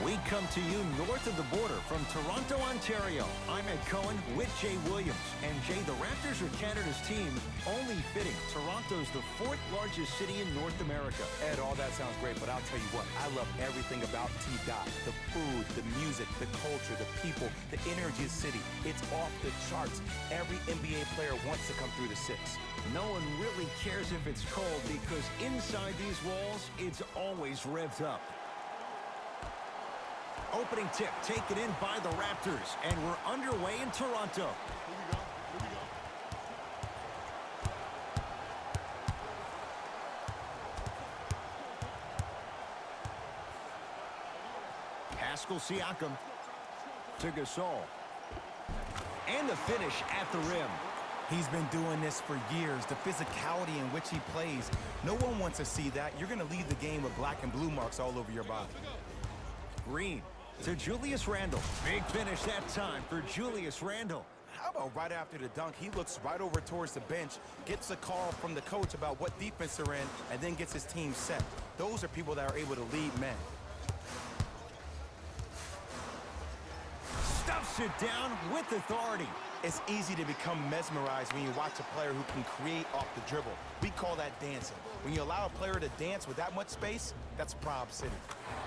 We come to you north of the border from Toronto, Ontario. I'm Ed Cohen with Jay Williams. And Jay, the Raptors are Canada's team, only fitting. Toronto's the fourth largest city in North America. Ed, all that sounds great, but I'll tell you what, I love everything about T-Dot. The food, the music, the culture, the people, the energy of the city. It's off the charts. Every NBA player wants to come through the six. No one really cares if it's cold because inside these walls, it's always revved up. Opening tip taken in by the Raptors, and we're underway in Toronto. Pascal Siakam to Gasol. And the finish at the rim. He's been doing this for years. The physicality in which he plays, no one wants to see that. You're going to leave the game with black and blue marks all over your body. Green to Julius Randle. Big finish that time for Julius Randle. How about right after the dunk, he looks right over towards the bench, gets a call from the coach about what defense they're in, and then gets his team set. Those are people that are able to lead men. Stuffs it down with authority. It's easy to become mesmerized when you watch a player who can create off the dribble. We call that dancing. When you allow a player to dance with that much space, that's Prob City.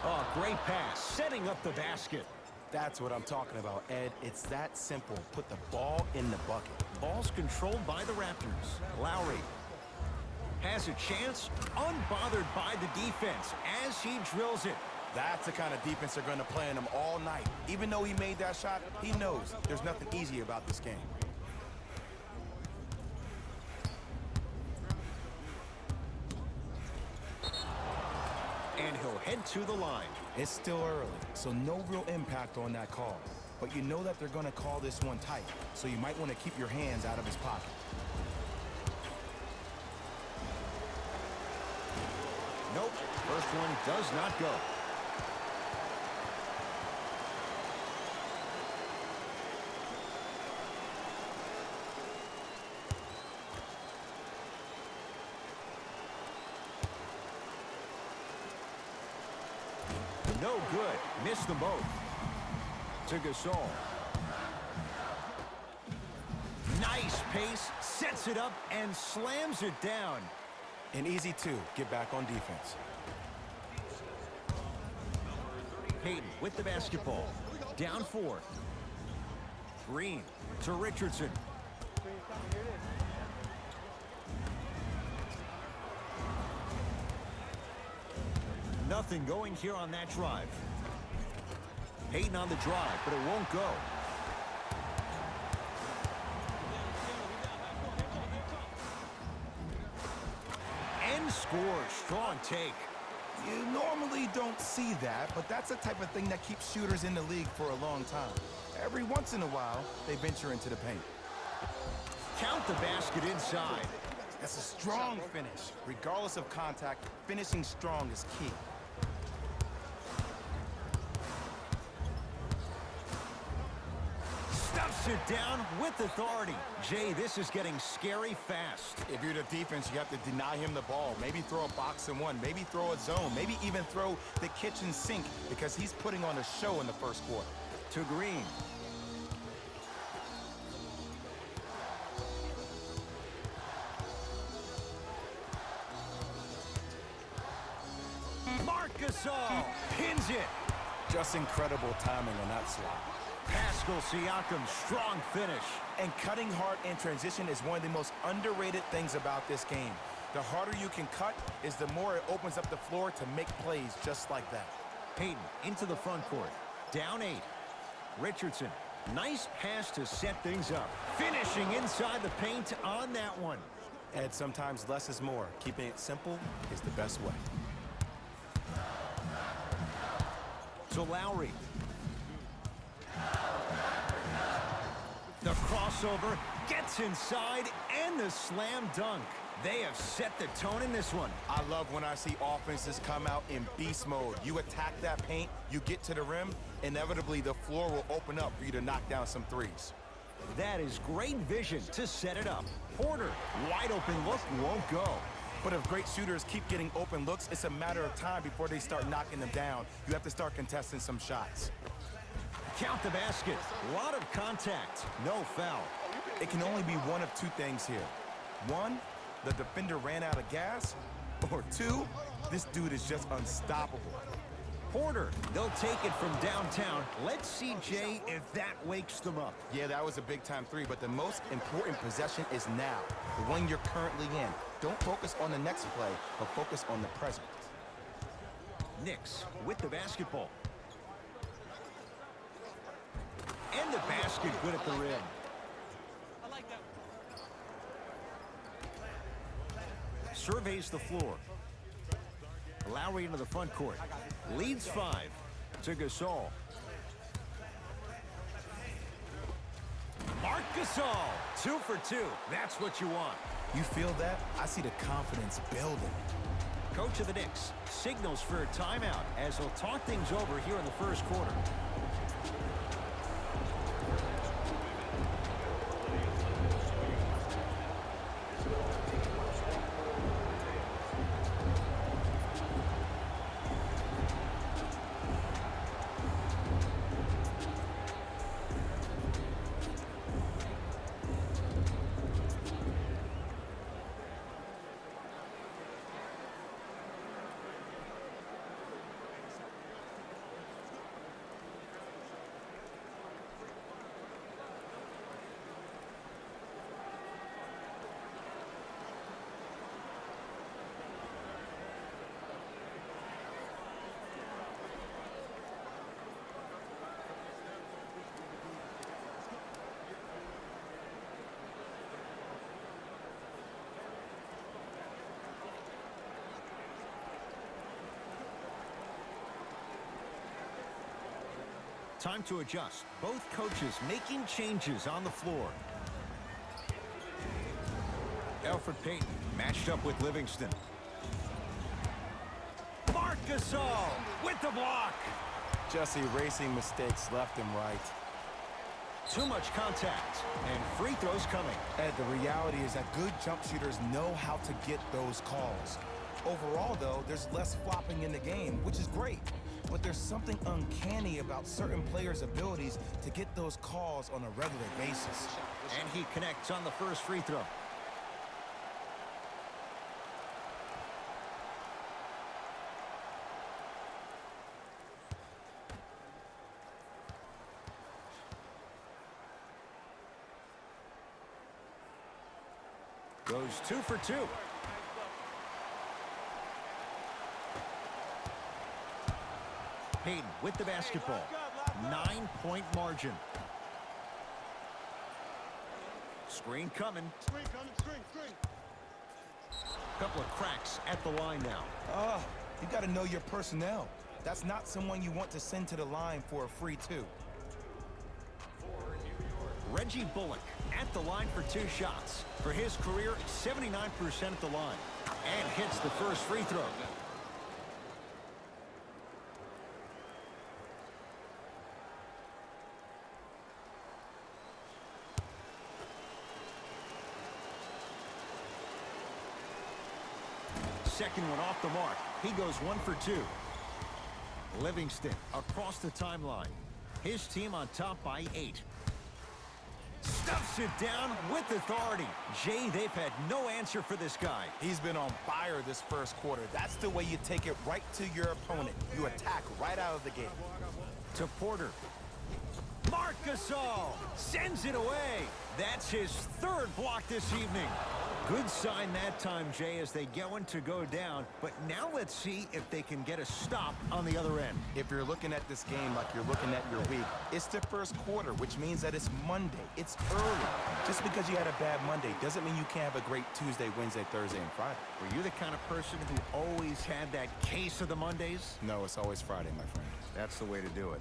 Oh, great pass, setting up the basket. That's what I'm talking about, Ed. It's that simple. Put the ball in the bucket. Ball's controlled by the Raptors. Lowry has a chance, unbothered by the defense as he drills it. That's the kind of defense they're going to play on him all night. Even though he made that shot, he knows there's nothing easy about this game. And he'll head to the line. It's still early, so no real impact on that call. But you know that they're going to call this one tight, so you might want to keep your hands out of his pocket. Nope, first one does not go. No good. Missed them both. To Gasol. Nice pace. Sets it up and slams it down. An easy two. Get back on defense. Payton with the basketball. Down 4. Green to Richardson. Nothing going here on that drive. Payton on the drive, but it won't go. And scores. Strong take. You normally don't see that, but that's the type of thing that keeps shooters in the league for a long time. Every once in a while, they venture into the paint. Count the basket inside. That's a strong finish. Regardless of contact, finishing strong is key. Stuffs it down with authority. Jay, this is getting scary fast. If you're the defense, you have to deny him the ball. Maybe throw a box and one. Maybe throw a zone. Maybe even throw the kitchen sink because he's putting on a show in the first quarter. To Green. Gasol pins it. Just incredible timing on that slot. Pascal Siakam, strong finish. And cutting hard in transition is one of the most underrated things about this game. The harder you can cut is the more it opens up the floor to make plays just like that. Payton into the front court. Down 8. Richardson. Nice pass to set things up. Finishing inside the paint on that one. Ed, sometimes less is more. Keeping it simple is the best way. To Lowry. The crossover gets inside and the slam dunk. They have set the tone in this one. I love when I see offenses come out in beast mode. You attack that paint, you get to the rim, inevitably the floor will open up for you to knock down some threes. That is great vision to set it up. Porter, wide open look, won't go. But if great shooters keep getting open looks, it's a matter of time before they start knocking them down. You have to start contesting some shots. Count the basket. A lot of contact. No foul. It can only be one of two things here. One, the defender ran out of gas. Or two, this dude is just unstoppable. Porter, they'll take it from downtown. Let's see, Jay, if that wakes them up. Yeah, that was a big-time three, but the most important possession is now, the one you're currently in. Don't focus on the next play, but focus on the present. Knicks with the basketball. And the basket good at the rim. Surveys the floor. Lowry into the front court. Leads 5 to Gasol. Marc Gasol, 2 for 2. That's what you want. You feel that? I see the confidence building. Coach of the Knicks signals for a timeout as he'll talk things over here in the first quarter. Time to adjust. Both coaches making changes on the floor. Elfrid Payton matched up with Livingston. Marc Gasol with the block. Just erasing mistakes left and right. Too much contact, and free throws coming. Ed, the reality is that good jump shooters know how to get those calls. Overall, though, there's less flopping in the game, which is great. But there's something uncanny about certain players' abilities to get those calls on a regular basis. And he connects on the first free throw. Goes 2 for 2. Payton with the basketball. 9-point margin. Screen coming. Screen. Couple of cracks at the line now. You got to know your personnel. That's not someone you want to send to the line for a free two. Reggie Bullock at the line for 2 shots. For his career, 79% at the line. And hits the first free throw. Second one off the mark. He goes 1 for 2. Livingston across the timeline. His team on top by 8. Stuffs it down with authority. Jay, they've had no answer for this guy. He's been on fire this first quarter. That's the way you take it right to your opponent. You attack right out of the gate. To Porter. Marc Gasol sends it away. That's his 3rd block this evening. Good sign that time, Jay, as they go down. But now let's see if they can get a stop on the other end. If you're looking at this game like you're looking at your week, it's the first quarter, which means that it's Monday. It's early. Just because you had a bad Monday doesn't mean you can't have a great Tuesday, Wednesday, Thursday, and Friday. Were you the kind of person who always had that case of the Mondays? No, it's always Friday, my friend. That's the way to do it.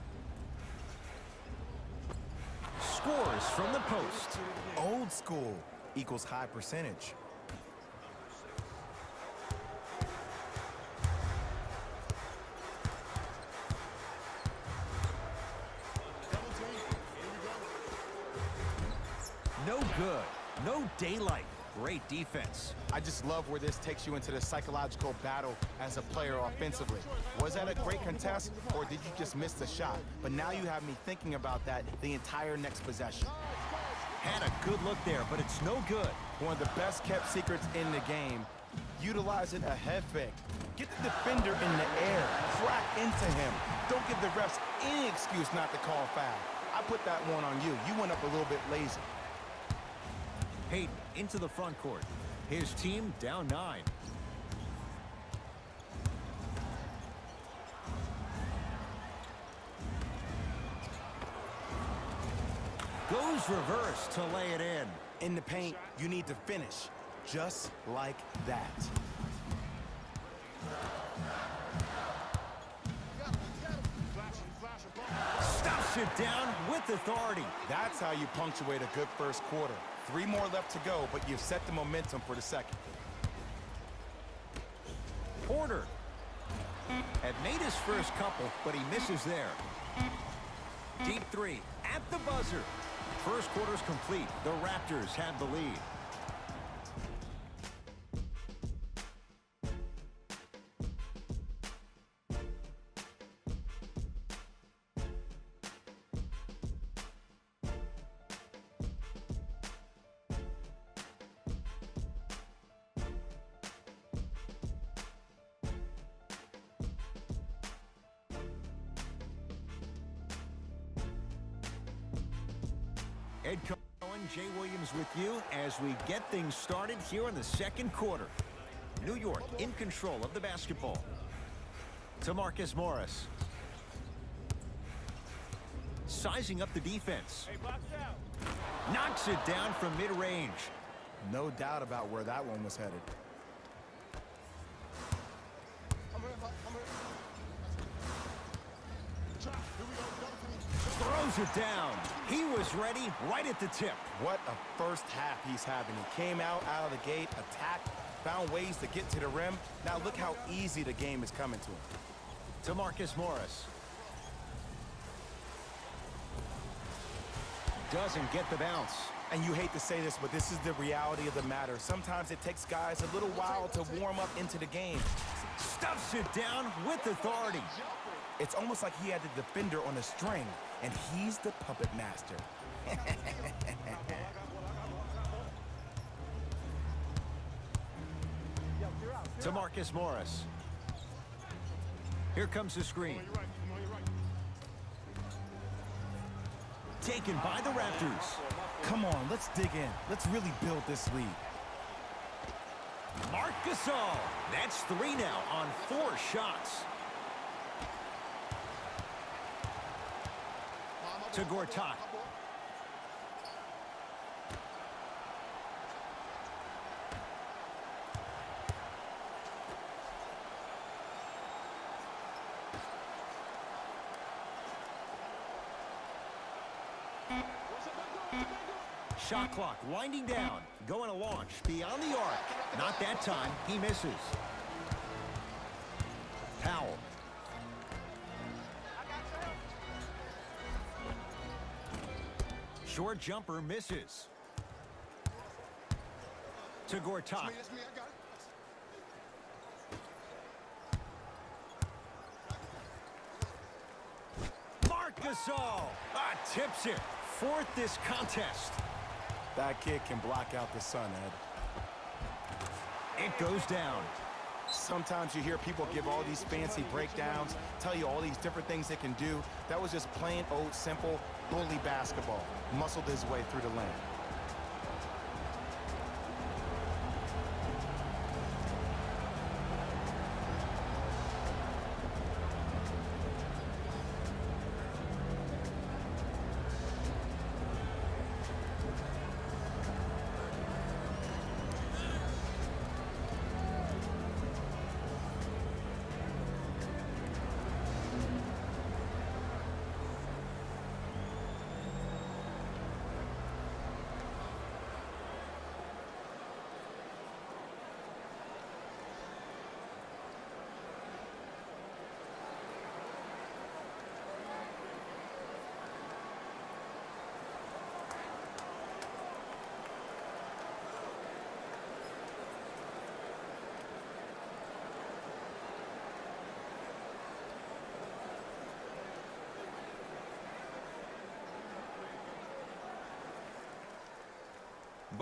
Scores from the post. Old school equals high percentage. No good. No daylight. Great defense. I just love where this takes you into the psychological battle as a player offensively. Was that a great contest, or did you just miss the shot? But now you have me thinking about that the entire next possession. Had a good look there, but it's no good. One of the best kept secrets in the game. Utilizing a head fake. Get the defender in the air. Crack into him. Don't give the refs any excuse not to call foul. I put that one on you. You went up a little bit lazy. Hayden into the front court. His team down 9. Goes reverse to lay it in. In the paint, you need to finish. Just like that. Stuffs it down with authority. That's how you punctuate a good first quarter. 3 more left to go, but you've set the momentum for the second. Porter had made his first couple, but he misses there. Deep 3 at the buzzer. First quarter's complete. The Raptors have the lead. Ed Cohen, Jay Williams with you as we get things started here in the second quarter. New York in control of the basketball. To Marcus Morris. Sizing up the defense. Knocks it down from mid-range. No doubt about where that one was headed. Throws it down. He was ready right at the tip. What a first half he's having. He came out of the gate, attacked, found ways to get to the rim. Now look how easy the game is coming to him. To Marcus Morris. Doesn't get the bounce. And you hate to say this, but this is the reality of the matter. Sometimes it takes guys a little while to warm up into the game. Stuffs it down with authority. It's almost like he had the defender on a string, and he's the puppet master. To Marcus Morris. Here comes the screen. Taken by the Raptors. Come on, let's dig in. Let's really build this lead. Marc Gasol. That's 3 now on 4 shots. To Gortat. Shot clock winding down. Going to launch beyond the arc. Not that time. He misses. Powell. Short jumper misses. To Gortat. Marc Gasol tips it. 4th this contest. That kid can block out the sun, Ed. It goes down. Sometimes you hear people give all these fancy breakdowns, tell you all these different things they can do. That was just plain old simple bully basketball. Muscled his way through the lane.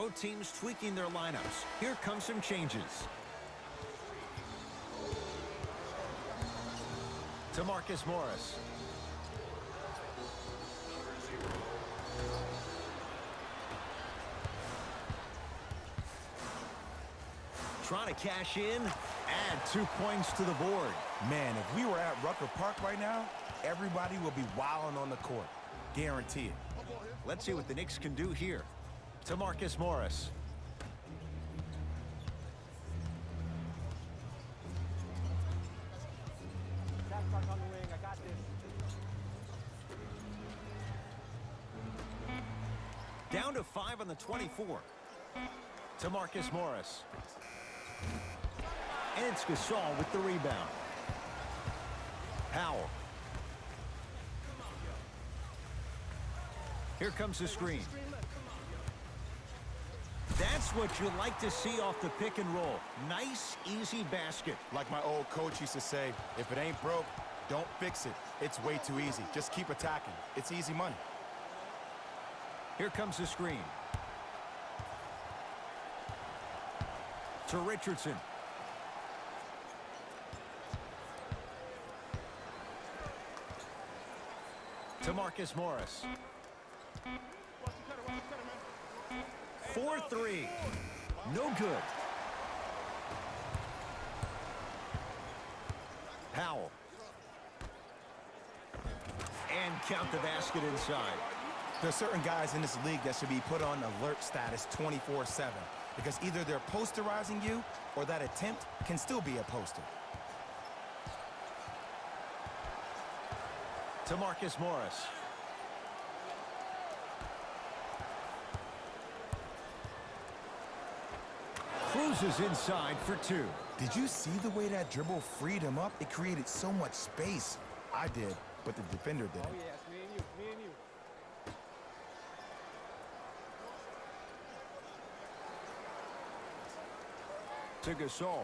Both teams tweaking their lineups. Here come some changes. To Marcus Morris. Trying to cash in. Add 2 points to the board. Man, if we were at Rucker Park right now, everybody will be wilding on the court. Guarantee it. Let's see what the Knicks can do here. To Marcus Morris. Down to 5 on the 24. To Marcus Morris. And it's Gasol with the rebound. Powell. Here comes the screen. That's what you like to see off the pick and roll. Nice, easy basket. Like my old coach used to say, if it ain't broke, don't fix it. It's way too easy. Just keep attacking. It's easy money. Here comes the screen. To Richardson. To Marcus Morris. 4-3. No good. Powell. And count the basket inside. There's certain guys in this league that should be put on alert status 24/7 because either they're posterizing you or that attempt can still be a poster. To Marcus Morris. Cruises inside for 2. Did you see the way that dribble freed him up? It created so much space. I did, but the defender didn't. Oh, yes, me and you. To Gasol.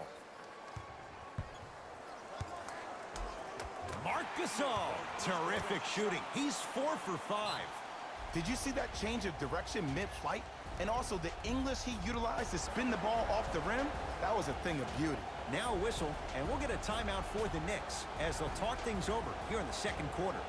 Marc Gasol. Terrific shooting. He's 4 for 5. Did you see that change of direction mid-flight? And also the English he utilized to spin the ball off the rim? That was a thing of beauty. Now a whistle, and we'll get a timeout for the Knicks as they'll talk things over here in the second quarter.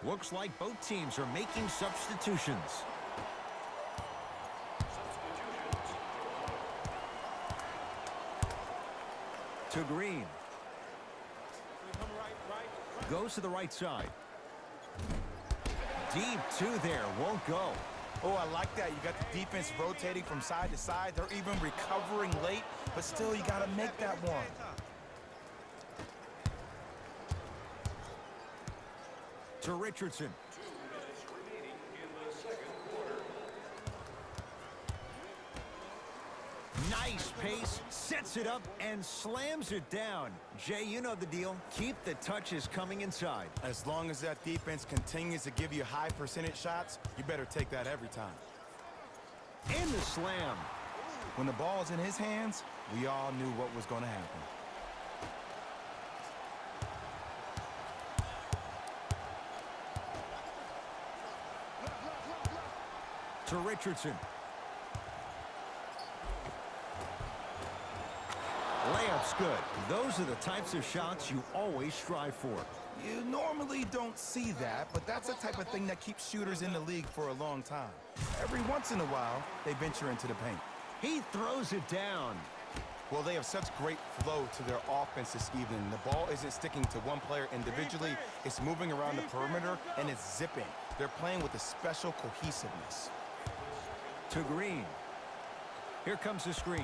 Looks like both teams are making substitutions. To Green. Goes to the right side. Deep 2 there. Won't go. Oh, I like that. You got the defense rotating from side to side. They're even recovering late, but still you got to make that one. To Richardson. Nice pace, sets it up, and slams it down. Jay, you know the deal. Keep the touches coming inside. As long as that defense continues to give you high percentage shots, you better take that every time. And the slam. When the ball is in his hands, we all knew what was going to happen. To Richardson. Layup's good. Those are the types of shots you always strive for. You normally don't see that, but that's the type of thing that keeps shooters in the league for a long time. Every once in a while, they venture into the paint. He throws it down. Well, they have such great flow to their offense this evening. The ball isn't sticking to one player individually. It's moving around the perimeter, and it's zipping. They're playing with a special cohesiveness. To Green. Here comes the screen.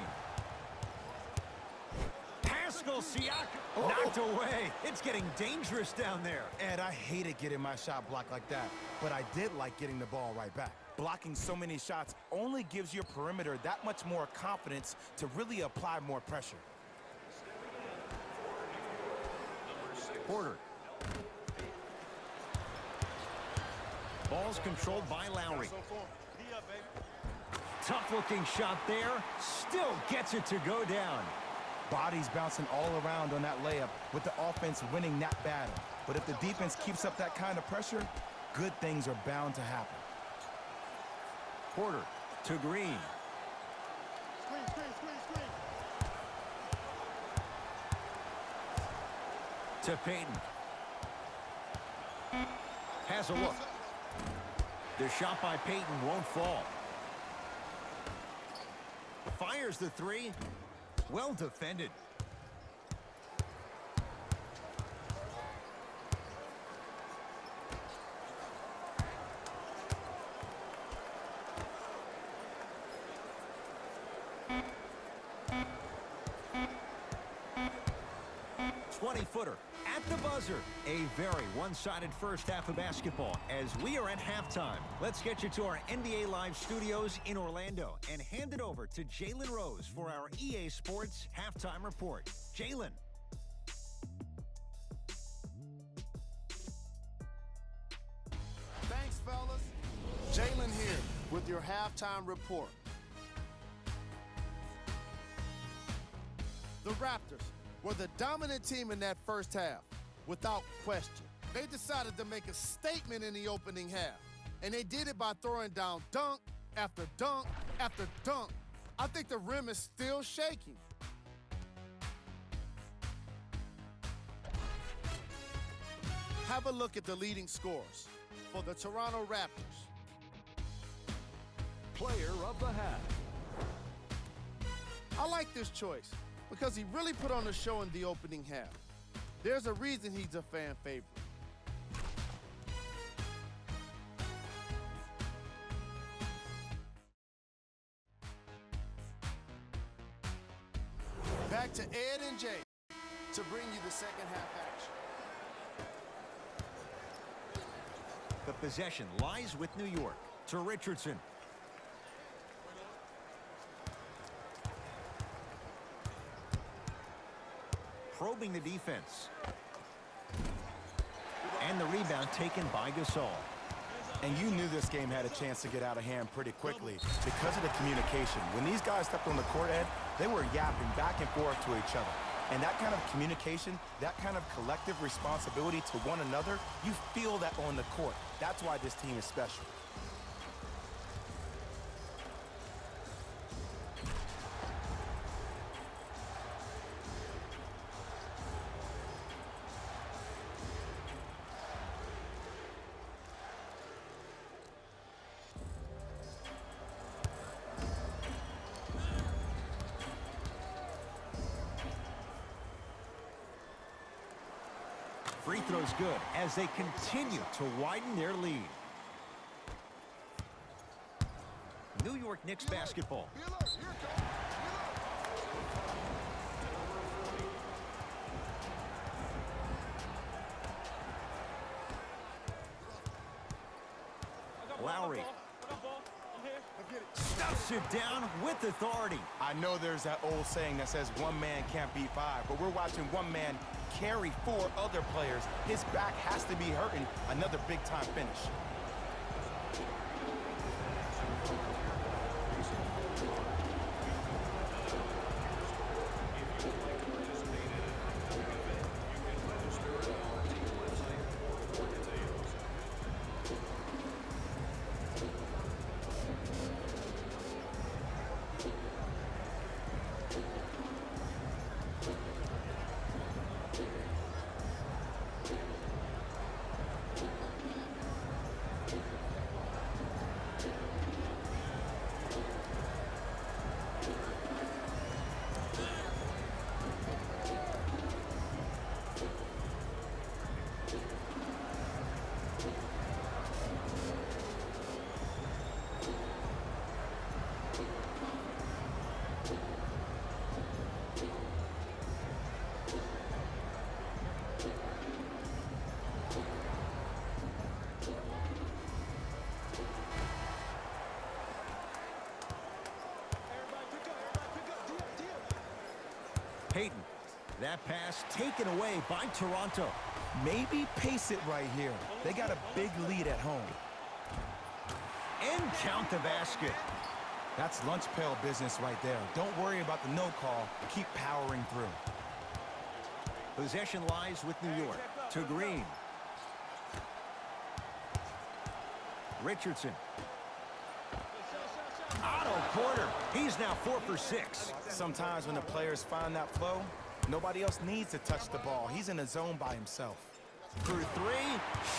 Pascal Siakam knocked away. It's getting dangerous down there. Ed, I hated getting my shot blocked like that, but I did like getting the ball right back. Blocking so many shots only gives your perimeter that much more confidence to really apply more pressure. Porter. Ball's controlled by Lowry. Tough-looking shot there. Still gets it to go down. Bodies bouncing all around on that layup with the offense winning that battle. But if the defense keeps up that kind of pressure, good things are bound to happen. Porter to Green. To Payton. Has a look. The shot by Payton won't fall. Fires the three. Well defended. Footer at the buzzer. A very one-sided first half of basketball as we are at halftime. Let's get you to our NBA Live studios in Orlando and hand it over to Jalen Rose for our EA Sports halftime report. Jalen. Thanks, fellas. Jalen here with your halftime report. The Raptors were the dominant team in that first half, without question. They decided to make a statement in the opening half, and they did it by throwing down dunk after dunk after dunk. I think the rim is still shaking. Have a look at the leading scores for the Toronto Raptors. Player of the half. I like this choice because he really put on a show in the opening half. There's a reason he's a fan favorite. Back to Ed and Jay to bring you the second half action. The possession lies with New York. To Richardson. Probing the defense. And the rebound taken by Gasol. And you knew this game had a chance to get out of hand pretty quickly because of the communication. When these guys stepped on the court, Ed, they were yapping back and forth to each other. And that kind of communication, that kind of collective responsibility to one another, you feel that on the court. That's why this team is special. Free throws good as they continue to widen their lead. New York Knicks basketball. Lowry. Stuffs it down with authority. I know there's that old saying that says one man can't beat five, but we're watching one man carry four other players. His back has to be hurting. Another big-time finish. Payton. That pass taken away by Toronto. Maybe pace it right here. They got a big lead at home. And count the basket. That's lunch pail business right there. Don't worry about the no call. Keep powering through. Possession lies with New York. To Green. Richardson. Otto Porter. He's now 4 for 6. Sometimes when the players find that flow, nobody else needs to touch the ball. He's in a zone by himself. For 3,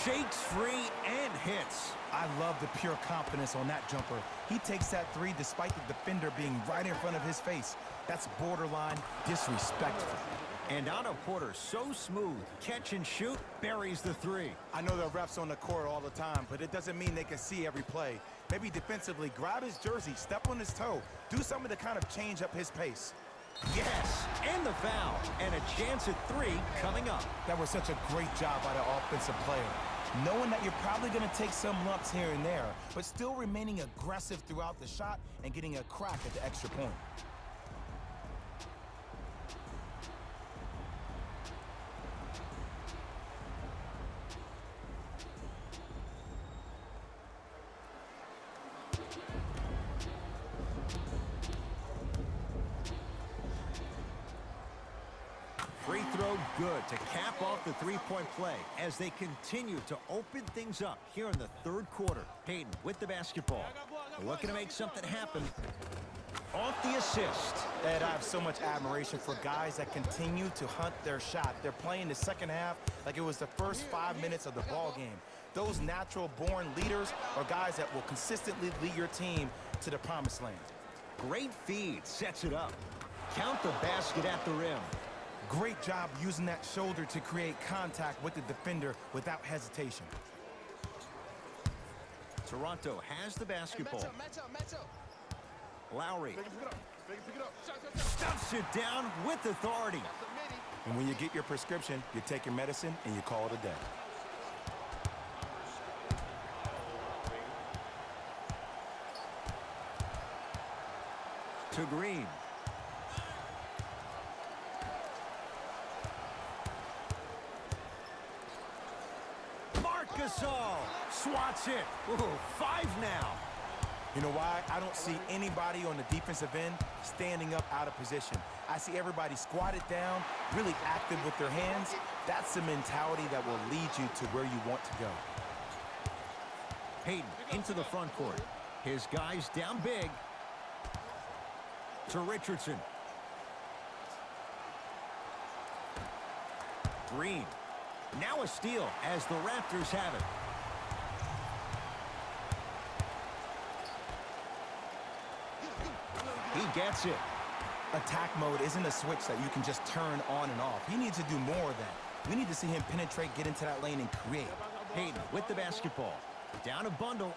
shakes free and hits. I love the pure confidence on that jumper. He takes that 3 despite the defender being right in front of his face. That's borderline disrespectful. And Otto Porter, so smooth. Catch and shoot, buries the 3. I know the refs on the court all the time, but it doesn't mean they can see every play. Maybe defensively, grab his jersey, step on his toe, do something to kind of change up his pace. Yes, and the foul. And a chance at 3 coming up. That was such a great job by the offensive player. Knowing that you're probably going to take some lumps here and there, but still remaining aggressive throughout the shot and getting a crack at the extra point. Free throw good to cap off the three-point play as they continue to open things up here in the third quarter. Payton with the basketball. Looking to make something happen. Off the assist. Ed, I have so much admiration for guys that continue to hunt their shot. They're playing the second half like it was the first 5 minutes of the ball game. Those natural-born leaders are guys that will consistently lead your team to the promised land. Great feed, sets it up. Count the basket at the rim. Great job using that shoulder to create contact with the defender without hesitation. Toronto has the basketball. Match up. Lowry stuffs it down with authority. And when you get your prescription, you take your medicine and you call it a day. To Green. Gasol swats it. Ooh, 5 now. You know why? I don't see anybody on the defensive end standing up out of position. I see everybody squatted down, really active with their hands. That's the mentality that will lead you to where you want to go. Payton into the front court. His guys down big. To Richardson. Green. Now a steal as the Raptors have it. He gets it. Attack mode isn't a switch that you can just turn on and off. He needs to do more of that. We need to see him penetrate, get into that lane, and create. Payton with the basketball. Down a bundle.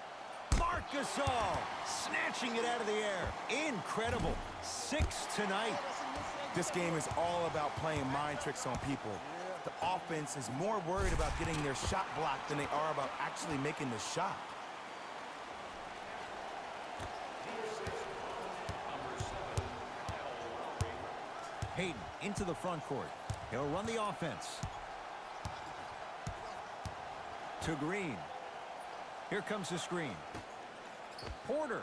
Marc Gasol snatching it out of the air. Incredible. 6 tonight. This game is all about playing mind tricks on people. The offense is more worried about getting their shot blocked than they are about actually making the shot. Payton into the front court. He'll run the offense. To Green. Here comes the screen. Porter.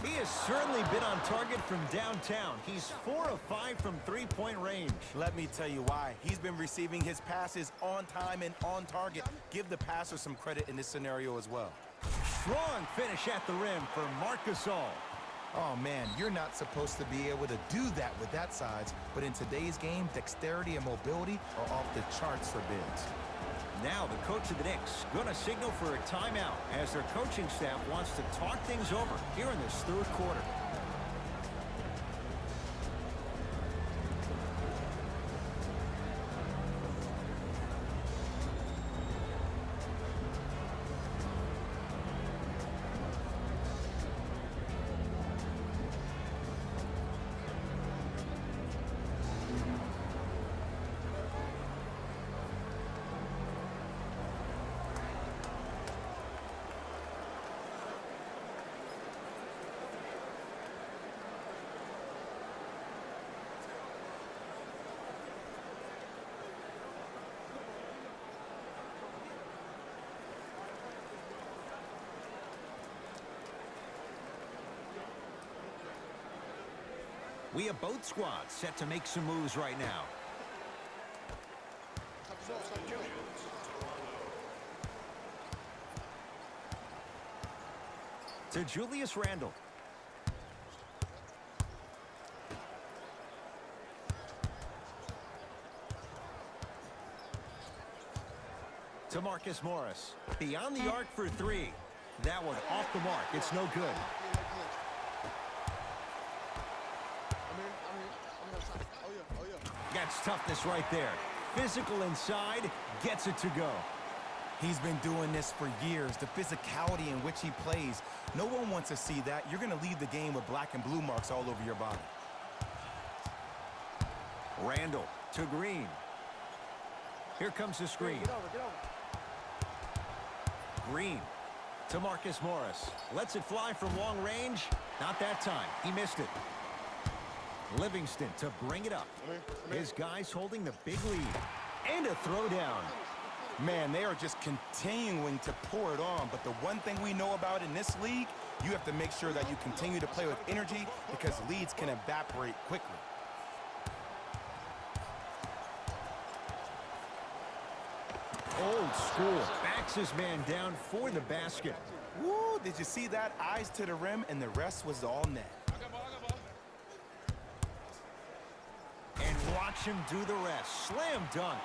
He has certainly been on target from downtown. He's 4 of 5 from three-point range. Let me tell you why. He's been receiving his passes on time and on target. Give the passer some credit in this scenario as well. Strong finish at the rim for Marc Gasol. Oh, man, you're not supposed to be able to do that with that size, but in today's game, dexterity and mobility are off the charts for bigs. Now the coach of the Knicks going to signal for a timeout as their coaching staff wants to talk things over here in this third quarter. We have both squads set to make some moves right now. To Julius Randle. To Marcus Morris. Beyond the arc for three. That one off the mark. It's no good. That's toughness right there. Physical inside, gets it to go. He's been doing this for years. The physicality in which he plays. No one wants to see that. You're going to leave the game with black and blue marks all over your body. Randle to Green. Here comes the screen. Get over. Green to Marcus Morris. Lets it fly from long range. Not that time. He missed it. Livingston to bring it up. His guys holding the big lead. And a throwdown. Man, they are just continuing to pour it on. But the one thing we know about in this league, you have to make sure that you continue to play with energy because leads can evaporate quickly. Old school. Backs his man down for the basket. Woo, did you see that? Eyes to the rim, and the rest was all net. And watch him do the rest. Slam dunk.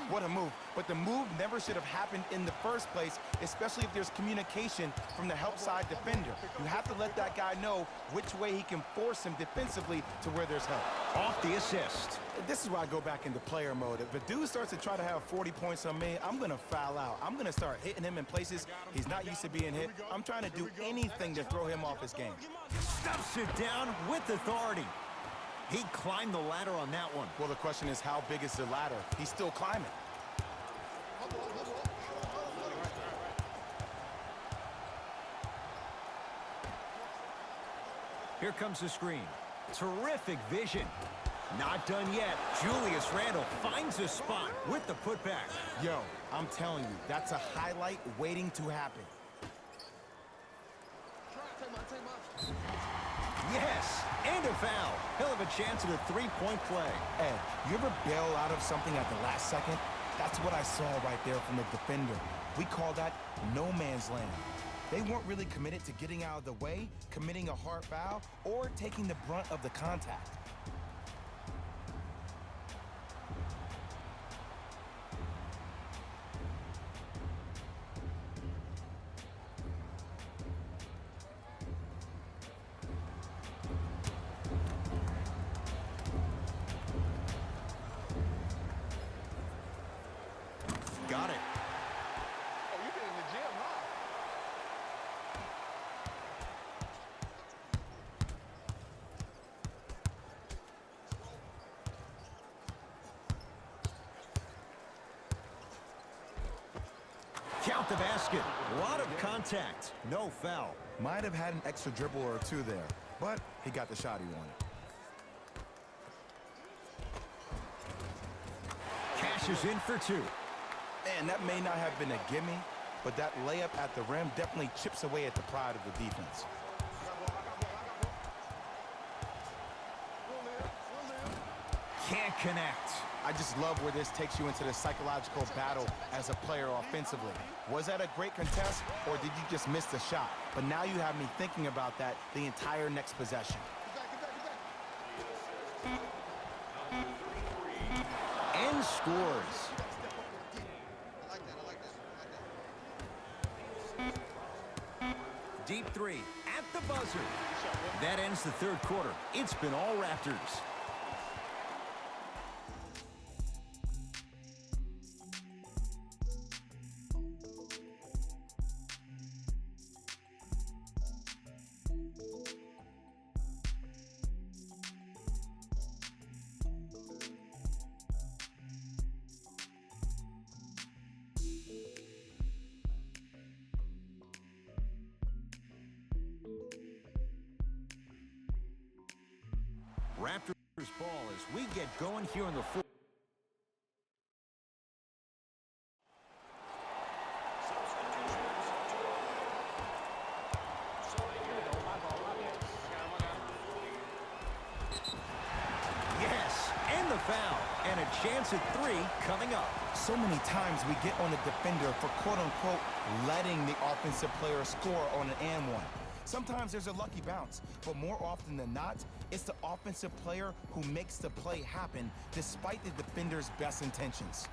What a move. But the move never should have happened in the first place, especially if there's communication from the help side defender. You have to let that guy know which way he can force him defensively to where there's help. Off the assist. This is why I go back into player mode. If a dude starts to try to have 40 points on me, I'm going to foul out. I'm going to start hitting him in places he's not used to being hit. I'm trying to do anything to throw him off his game. Stuffs it down with authority. He climbed the ladder on that one. Well, the question is, how big is the ladder? He's still climbing. Here comes the screen. Terrific vision. Not done yet. Julius Randle finds a spot with the putback. Yo, I'm telling you, that's a highlight waiting to happen. Yes, and a foul. He'll have a chance at a three-point play. Ed, you ever bail out of something at the last second? That's what I saw right there from the defender. We call that no man's land. They weren't really committed to getting out of the way, committing a hard foul, or taking the brunt of the contact. Got it. Oh, you've been in the gym, huh? Count the basket. A lot of contact. No foul. Might have had an extra dribble or two there, but he got the shot he wanted. Cashes in for two. And that may not have been a gimme, but that layup at the rim definitely chips away at the pride of the defense. Can't connect. I just love where this takes you into the psychological battle as a player offensively. Was that a great contest, or did you just miss the shot? But now you have me thinking about that the entire next possession. And scores. Deep three at the buzzer. That ends the third quarter. It's been all Raptors. Raptors ball as we get going here in the fourth. foul, and a chance at 3 coming up. So many times we get on the defender for quote-unquote letting the offensive player score on an and one. Sometimes there's a lucky bounce, but more often than not, it's the offensive player who makes the play happen despite the defender's best intentions.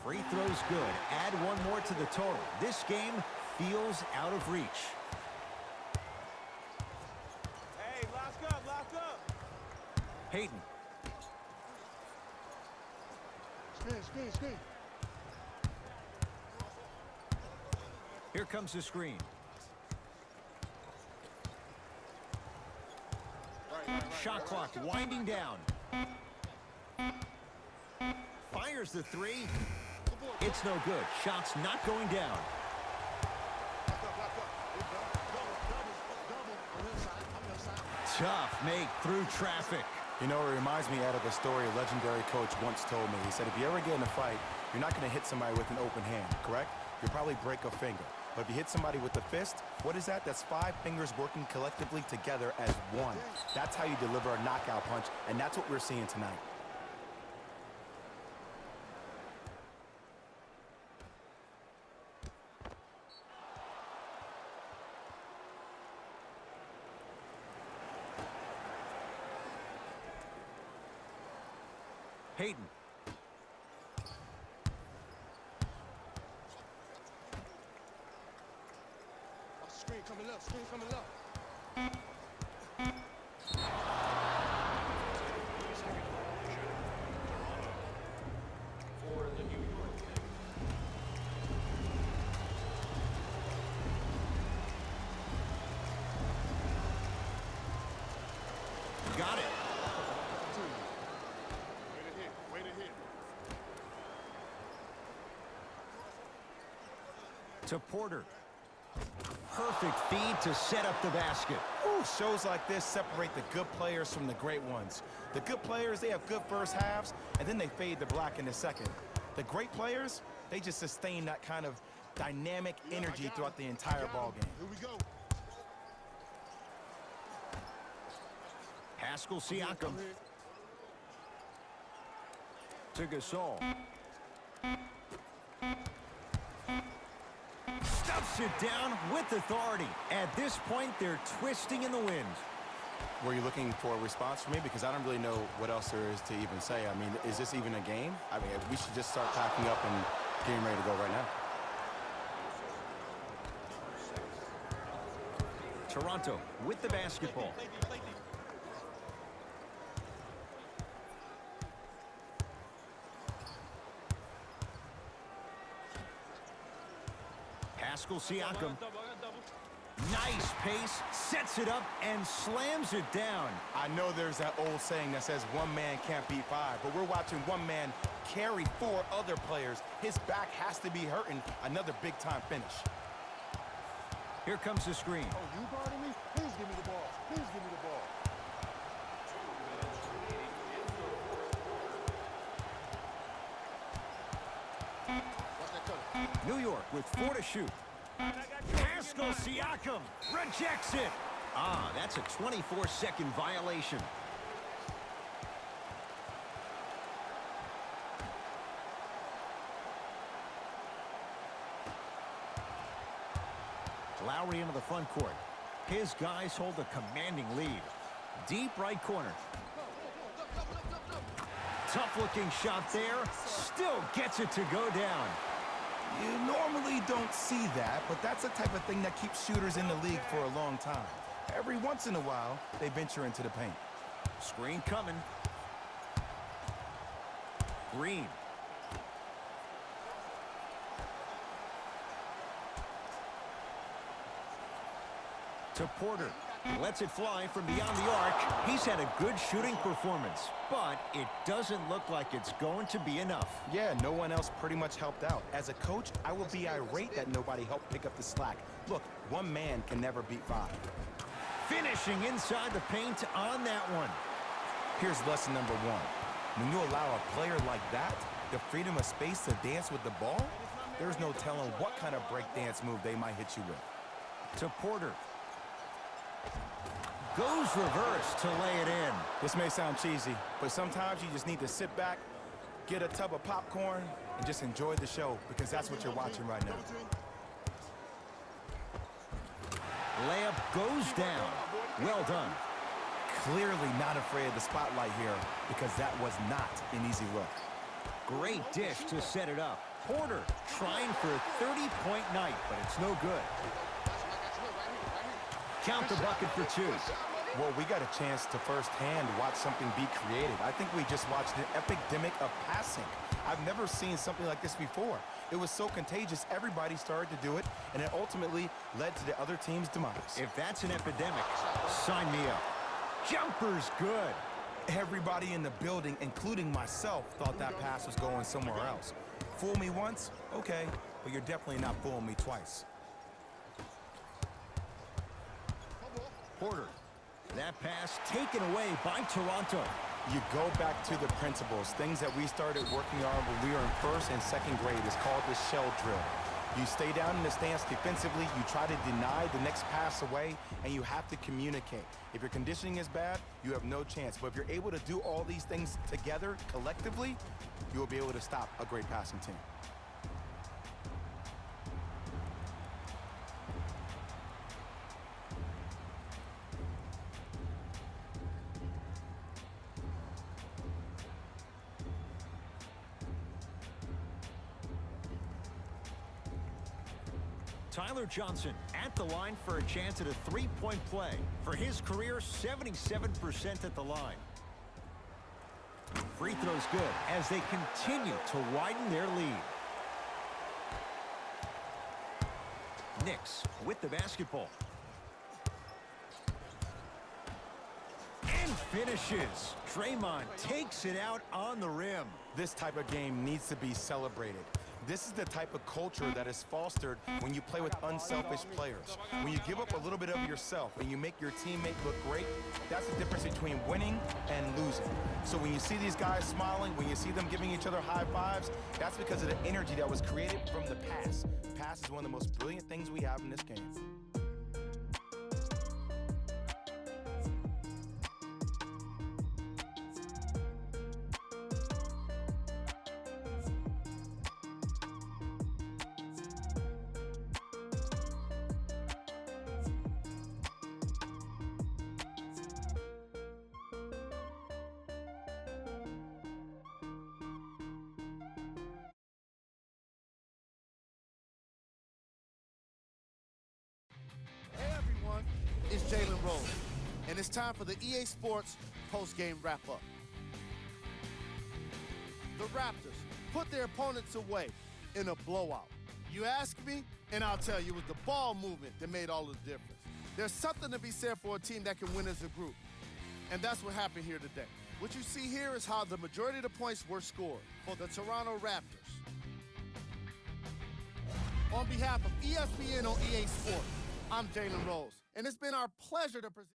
Free throw's good. Add one more to the total. This game feels out of reach. Hey, lock up. Hayden. Screen. Here comes the screen. Shot clock winding down. Fires the 3. It's no good. Shot's not going down. Tough make through traffic. You know, it reminds me out of a story a legendary coach once told me. He said, if you ever get in a fight, you're not going to hit somebody with an open hand, correct? You'll probably break a finger. But if you hit somebody with the fist, what is that? That's 5 fingers working collectively together as one. That's how you deliver a knockout punch, and that's what we're seeing tonight. Hayden. Screen coming up. Got it. Way to hit. To Porter. Perfect feed to set up the basket. Ooh, shows like this separate the good players from the great ones. The good players, they have good first halves, and then they fade to black in the second. The great players, they just sustain that kind of dynamic energy throughout the entire ball game. Here we go. Pascal Siakam. To Gasol. Stuffs it down with authority. At this point, they're twisting in the wind. Were you looking for a response from me? Because I don't really know what else there is to even say. I mean, is this even a game? I mean, we should just start packing up and getting ready to go right now. Toronto with the basketball. Pascal Siakam. Nice pace, sets it up, and slams it down. I know there's that old saying that says one man can't beat 5, but we're watching one man carry 4 other players. His back has to be hurting. Another big-time finish. Here comes the screen. Oh, you guarding me? Please give me the ball. New York with 4 to shoot. Pascal Siakam rejects it. That's a 24-second violation. Lowry into the front court. His guys hold a commanding lead. Deep right corner. Tough-looking shot there. Still gets it to go down. You normally don't see that, but that's the type of thing that keeps shooters in the league for a long time. Every once in a while, they venture into the paint. Screen coming. Green. To Porter. Lets it fly from beyond the arc. He's had a good shooting performance, but it doesn't look like it's going to be enough. Yeah, no one else pretty much helped out. As a coach, I would be irate that nobody helped pick up the slack. Look, one man can never beat five. Finishing inside the paint on that one. Here's lesson number one. When you allow a player like that the freedom of space to dance with the ball, there's no telling what kind of breakdance move they might hit you with. To Porter. Goes reverse to lay it in. This may sound cheesy, but sometimes you just need to sit back, get a tub of popcorn, and just enjoy the show, because that's what you're watching right now. Layup goes down. Well done. Clearly not afraid of the spotlight here, because that was not an easy look. Great dish to set it up. Porter trying for a 30-point night, but it's no good. Count the bucket for two. Well, we got a chance to firsthand watch something be created. I think we just watched an epidemic of passing. I've never seen something like this before. It was so contagious, everybody started to do it, and it ultimately led to the other team's demise. If that's an epidemic, sign me up. Jumper's good. Everybody in the building, including myself, thought that pass was going somewhere else. Fool me once? Okay, but you're definitely not fooling me twice. Porter. That pass taken away by Toronto. You go back to the principles, things that we started working on when we were in first and second grade. It's called the shell drill. You stay down in the stance defensively, you try to deny the next pass away, and you have to communicate. If your conditioning is bad, you have no chance. But if you're able to do all these things together, collectively, you will be able to stop a great passing team. Tyler Johnson at the line for a chance at a three-point play. For his career, 77% at the line. Free throw's good as they continue to widen their lead. Knicks with the basketball. And finishes. Draymond takes it out on the rim. This type of game needs to be celebrated. This is the type of culture that is fostered when you play with unselfish players. When you give up a little bit of yourself and you make your teammate look great, that's the difference between winning and losing. So when you see these guys smiling, when you see them giving each other high fives, that's because of the energy that was created from the pass. Pass is one of the most brilliant things we have in this game. It's Jalen Rose, and it's time for the EA Sports post-game wrap-up. The Raptors put their opponents away in a blowout. You ask me, and I'll tell you, it was the ball movement that made all the difference. There's something to be said for a team that can win as a group, and that's what happened here today. What you see here is how the majority of the points were scored for the Toronto Raptors. On behalf of ESPN on EA Sports, I'm Jalen Rose, and it's been our pleasure to present.